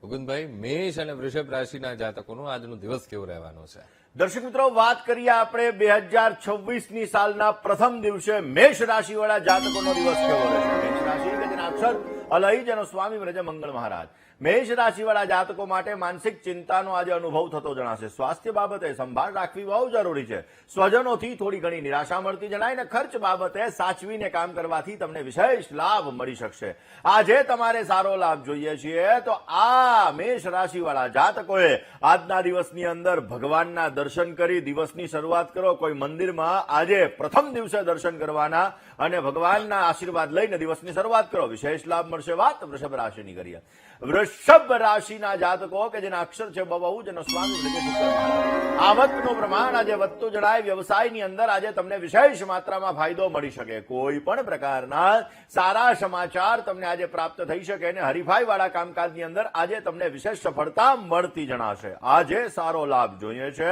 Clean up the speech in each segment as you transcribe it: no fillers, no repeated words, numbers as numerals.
મુકુંદભાઈ, મેષ અને વૃષભ રાશિના જાતકોનો આજનો દિવસ કેવો રહેવાનો છે? દર્શક મિત્રો, વાત કરીએ આપણે 2026ની સાલના પ્રથમ દિવસે મેષ રાશિવાળા જાતકોનો દિવસ કેવો રહેશે. મેષ રાશિ કે જેના અક્ષર અલહી જેનો સ્વામી વ્રજ મંગળ મહારાજ. મેષ રાશિવાળા જાતકો માટે માનસિક ચિંતાનો આજે અનુભવ થતો જણાશે. સ્વાસ્થ્ય બાબતે સંભાળ રાખવી બહુ જરૂરી છે. સ્વજનોથી થોડી ઘણી નિરાશા મળતી જણાય ને ખર્ચ બાબતે સાચવીને કામ કરવાથી તમને વિશેષ લાભ મળી શકશે. આજે તમારે સારો લાભ જોઈએ છીએ તો આ મેષ રાશિવાળા જાતકોએ આજના દિવસની અંદર ભગવાનના દર્શન કરી દિવસની શરૂઆત કરો. કોઈ મંદિરમાં આજે પ્રથમ દિવસે દર્શન કરવાના અને ભગવાનના આશીર્વાદ લઈને દિવસની શરૂઆત કરો. વિશેષ લાભ મળશે. વાત વૃષભ રાશિની કરીએ. વૃષભ રાશિના જાતકો કે જેના અક્ષર છે બહુ, જેનો સ્વામી વ્રજ શુક્ર મહારાજ. આવકનું પ્રમાણ આજે વધતું જણાય. વ્યવસાયની અંદર આજે તમને વિશેષ માત્રામાં ફાયદો મળી શકે. કોઈ પણ પ્રકારના સારા સમાચાર તમને આજે પ્રાપ્ત થઈ શકે અને હરીફાઈ વાળા કામકાજની અંદર આજે તમને વિશેષ સફળતા મળતી જણાશે. આજે સારો લાભ જોઈએ છે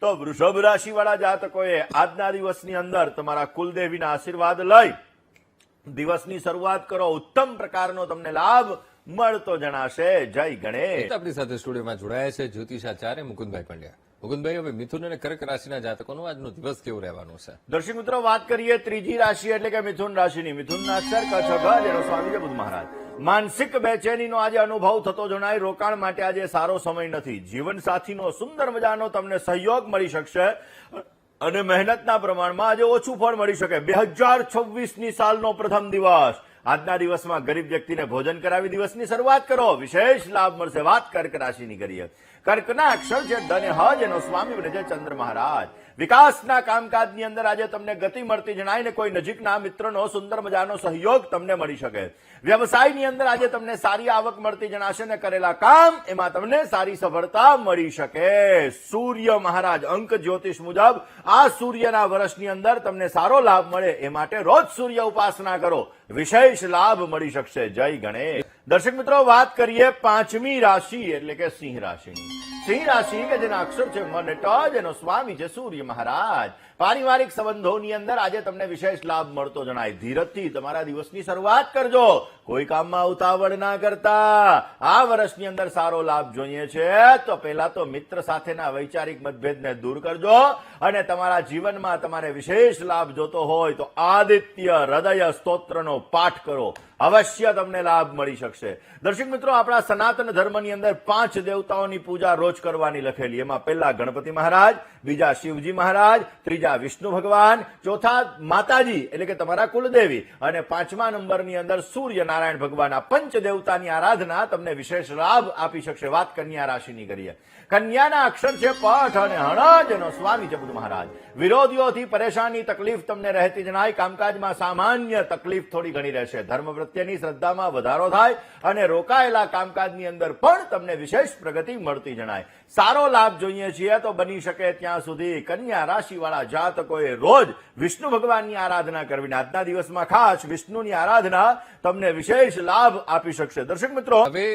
તો વૃષભ રાશિ વાળા જાતકોએ આજના દિવસની અંદર તમારા કુલદેવીના આશીર્વાદ લઈ દિવસની શરૂઆત કરો. ઉત્તમ પ્રકારનો તમને લાભ મળતો જણાશે. જય ગણેશ. આપણી સાથે સ્ટુડિયોમાં જોડાયા છે જ્યોતિષાચાર્ય મુકુંદભાઈ પંડ્યા. મુકુંદભાઈ, હવે મિથુન અને કર્ક રાશિના જાતકોનો આજનો દિવસ કેવો રહેવાનો છે? દર્શક મિત્રો, વાત કરીએ ત્રીજી રાશિ એટલે કે મિથુન રાશિની. મિથુનના અક્ષર ક, છ, ગ જેનો સ્વામી છે બુધ મહારાજ. માનસિક બેચેનીનો આજે અનુભવ થતો જણાય. રોકાણ માટે આજે સારો સમય નથી. જીવનસાથીનો સુંદર મજાનો તમને સહયોગ મળી શકશે અને મહેનતના પ્રમાણમાં આજે ઓછું ફળ મળી શકે. 2026ની સાલનો પ્રથમ દિવસ. આજના દિવસમાં ગરીબ વ્યક્તિને ભોજન કરાવી દિવસની શરૂઆત કરો. વિશેષ લાભ મળશે. વાત કર્ક રાશિની કરીએ. કર્કના અક્ષર છે ડ ને હ જેનો સ્વામી વ્રજ ચંદ્ર મહારાજ. વિકાસના કામકાજની અંદર આજે તમને ગતિ મળતી જણાય ને કોઈ નજીકના મિત્રનો સુંદર મજાનો સહયોગ તમને મળી શકે. વ્યવસાયની અંદર આજે તમને સારી આવક મળતી જણાશે ને કરેલા કામ એમાં તમને સારી સફળતા મળી શકે. સૂર્ય મહારાજ અંક જ્યોતિષ મુજબ આ સૂર્યના વર્ષની અંદર તમને સારો લાભ મળે એ માટે રોજ સૂર્ય ઉપાસના કરો. વિશેષ લાભ મળી શકશે. જય ગણેશ. દર્શક મિત્રો, વાત કરીએ પાંચમી રાશિ એટલે કે સિંહ રાશિની. સિંહ રાશિ કે જેના અક્ષર છે મ ને ટ જેનો સ્વામી છે સૂર્ય મહારાજ. પારિવારિક સંબંધોની અંદર આજે તમને વિશેષ લાભ મળતો જણાય. ધીરજથી તમારા દિવસની શરૂઆત કરજો. કોઈ કામમાં ઉતાવળ ના કરતા. આ વર્ષની અંદર સારો લાભ જોઈએ છે તો પહેલા તો મિત્ર સાથેના વૈચારિક મતભેદને દૂર કરજો અને તમારા જીવનમાં તમારે વિશેષ લાભ જોતો હોય તો આદિત્ય હૃદય સ્તોત્રનો પાઠ કરો. અવશ્ય તમને લાભ મળી શકશે. દર્શક મિત્રો, આપણા સનાતન ધર્મની અંદર 5 દેવતાઓની પૂજા રોજ કરવાની લખેલી. એમાં પહેલા ગણપતિ મહારાજ, બીજા શિવજી મહારાજ, ત્રીજા વિષ્ણુ ભગવાન, ચોથા માતાજી એટલે કે તમારા કુલદેવી અને 5મા નંબરની અંદર સૂર્ય નારાયણ ભગવાન. આ પંચ દેવતાની આરાધના તમને વિશેષ લાભ આપી શકશે. વાત કન્યા રાશિની કરીએ. કન્યાના અક્ષર છે પઠ અને હણ જેનો સ્વામી છે બુધ મહારાજ. વિરોધીઓથી પરેશાની તકલીફ તમને રહેતી જણાય. કામકાજમાં સામાન્ય તકલીફ થોડી ઘણી રહેશે. ધર્મ પ્રત્યેની શ્રદ્ધામાં વધારો થાય અને રોકાયેલા કામકાજની અંદર પણ તમને વિશેષ પ્રગતિ મળતી જણાય. સારો લાભ જોઈએ છીએ તો બની શકે ત્યાં સુધી કન્યા રાશિવાળા જાતકોએ રોજ વિષ્ણુ ભગવાનની આરાધના કરવી. આજના દિવસમાં ખાસ વિષ્ણુની આરાધના તમને વિશેષ લાભ આપી શકશે. દર્શક મિત્રો, હવે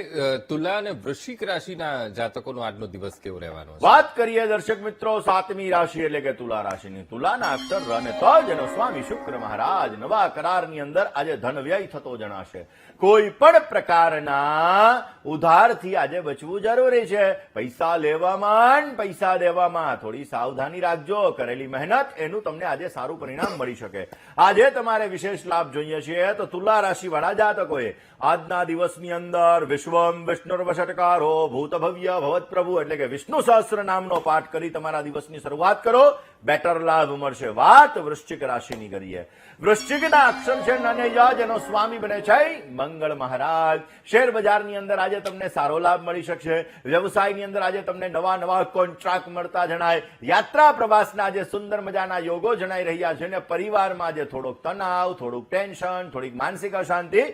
તુલા અને વૃશ્ચિક રાશિના જાતકોનો આજનો દિવસ કેવો રહેવાનો છે? વાત કરીએ દર્શક મિત્રો સાતમી રાશિ એટલે કે તુલા રાશિની. તુલાના અક્ષર ર ને ત જેનો સ્વામી શુક્ર મહારાજ. નવા કરારની અંદર આજે ધન વ્યય થતો જણાશે. કોઈ પણ પ્રકારના ઉધારથી આજે બચવું જરૂરી છે. પૈસા લેવામાં પૈસા દેવામાં થોડી સાવધાની રાખજો. કરેલી મહેનત એનું તમને આજે સારું પરિણામ મળી શકે. આજે તમારે વિશેષ લાભ જોઈએ છે તો તુલા રાશિ વાળા જાતકોએ આજના દિવસની અંદર વિશ્વમ વિષ્ણુર્વષટકારો ભૂત ભવ્ય ભવત પ્રભુ એટલે કે વિષ્ણુ સહસ્ત્ર નામનો પાઠ કરી તમારા દિવસની શરૂઆત કરો. બેટર લાભ મળશે. વાત વૃશ્ચિક રાશિની કરીએ. વૃશ્ચિકના અક્ષર છે ન ને ય જેનો સ્વામી બને છે મંગળ મહારાજ. શેર બજારની અંદર આજે તમને સારો લાભ મળી શકશે. વ્યવસાયની અંદર આજે તમને નવા કોન્ટ્રાક્ટ મળતા જણાય. યાત્રા પ્રવાસના આજે સુંદર મજાના યોગો જણાઈ રહ્યા છે અને પરિવારમાં આજે થોડોક તણાવ, થોડુંક ટેન્શન, થોડીક માનસિક અશાંતિ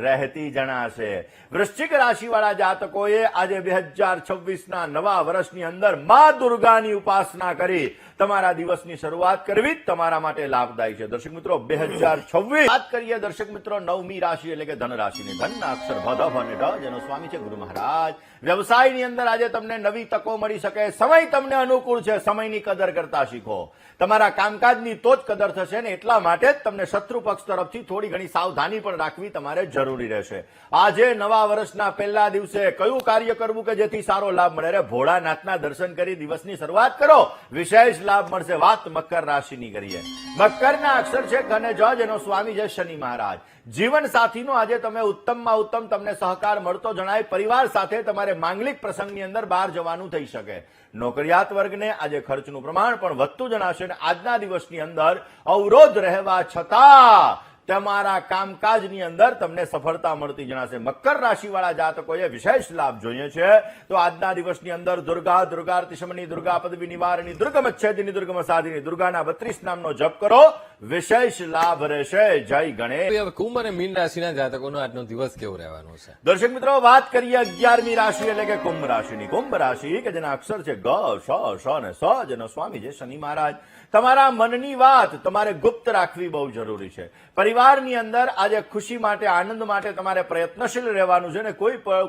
રહેતી જણાશે. વૃશ્ચિક રાશિવાળા જાતકોએ આજે 2026ના નવા વર્ષની અંદર મા દુર્ગાની ઉપાસના કરી તમારા દિવસની શરૂઆત કરવી તમારા માટે લાભદાયી છે. દર્શક મિત્રો, 2026 વાત કરીએ દર્શક મિત્રો નવમી રાશિ એટલે કે ધન રાશિની. ધનના અક્ષર ભ, ધ, ભ ને ઢ જેનો સ્વામી છે ગુરુ મહારાજ. વ્યવસાયની અંદર આજે તમને નવી તકો મળી શકે. સમય તમને અનુકૂળ છે. સમયની કદર કરતા શીખો. તમારા કામકાજની તો જ કદર થશે ને એટલા માટે જ તમને શત્રુ પક્ષ તરફથી થોડી ઘણી સાવધાની પણ રાખવી તમારે જરૂરી રહેશે. આજે નવા વર્ષના પહેલા દિવસે કયું કાર્ય કરવું કે જેથી સારો લાભ મળે? અરે ભોળાનાથના દર્શન કરી દિવસની શરૂઆત કરો, વિશેષ લાભ મળશે. વાત મકર રાશિની કરીએ. મકરના અક્ષર છે ઘ અને જ, જેનો સ્વામી છે શનિ મહારાજ. જીવન સાથીનો આજે તમે ઉત્તમમાં ઉત્તમ તમને સહકાર મળતો જણાય. પરિવાર સાથે તમારે માંગલિક પ્રસંગની અંદર બહાર જવાનું થઈ શકે. નોકરિયાત વર્ગને આજે ખર્ચનું પ્રમાણ પણ વધતું જણાશે અને આજના દિવસની અંદર અવરોધ રહેવા છતાં તમારા કામકાજની અંદર તમને સફળતા મળતી જણાશે. મકર રાશિવાળા જાતકોએ વિશેષ લાભ જોઈએ છે તો આજના દિવસની અંદર દુર્ગા દુર્ગાર્તિશમની દુર્ગા પદવી નિવારણી દુર્ગમચ્છેદિની દુર્ગમ સાધિની દુર્ગાના 32 નામનો જપ કરો, વિશેષ લાભ રહેશે. જય ગણેશ. હવે કુંભ અને મીન રાશિના જાતકોનો આજનો દિવસ કેવો રહેવાનો છે? દર્શક મિત્રો, વાત કરીએ 11મી રાશિ એટલે કે કુંભ રાશિની. કુંભ રાશિ કે જેના અક્ષર છે ગ, શ, અને સ, જેનો સ્વામી છે શનિ મહારાજ. તમારા મનની વાત તમારે ગુપ્ત રાખવી બહુ જરૂરી છે. પરિવારની અંદર આજે ખુશી માટે, આનંદ માટે તમારે પ્રયત્નશીલ રહેવાનું છે ને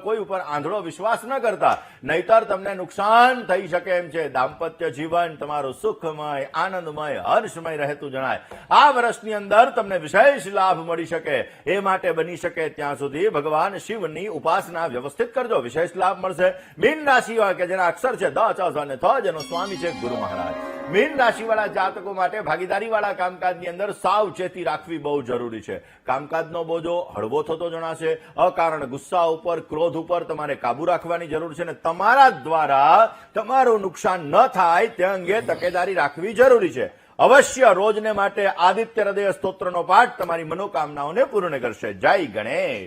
કોઈ ઉપર આંધળો વિશ્વાસ ન કરતા, નહીતર તમને નુકસાન થઈ શકે એમ છે. દાંપત્ય જીવન તમારું સુખમય, આનંદમય, હર્ષમય રહેતું જણાય. આ વર્ષની અંદર તમને વિશેષ લાભ મળી શકે એ માટે બની શકે ત્યાં સુધી ભગવાન શિવની ઉપાસના વ્યવસ્થિત કરજો, વિશેષ લાભ મળશે. મીન રાશિ કે જેના અક્ષર છે દ, ચ, અને થ, જેનો સ્વામી છે ગુરુ મહારાજ. મીન રાશિવાળા જાતકો માટે ભાગીદારીવાળા કામકાજની અંદર સાવચેતી રાખવી બહુ જરૂરી છે. કામકાજનો બોજો હળવો થતો જણાશે. અકારણ ગુસ્સા ઉપર, ક્રોધ ઉપર તમારે કાબુ રાખવાની જરૂર છે અને તમારા દ્વારા તમારું નુકસાન ન થાય તે અંગે તકેદારી રાખવી જરૂરી છે. અવશ્ય રોજને માટે આદિત્ય હૃદય સ્તોત્રનો પાઠ તમારી મનોકામનાઓને પૂર્ણ કરશે. જય ગણેશ.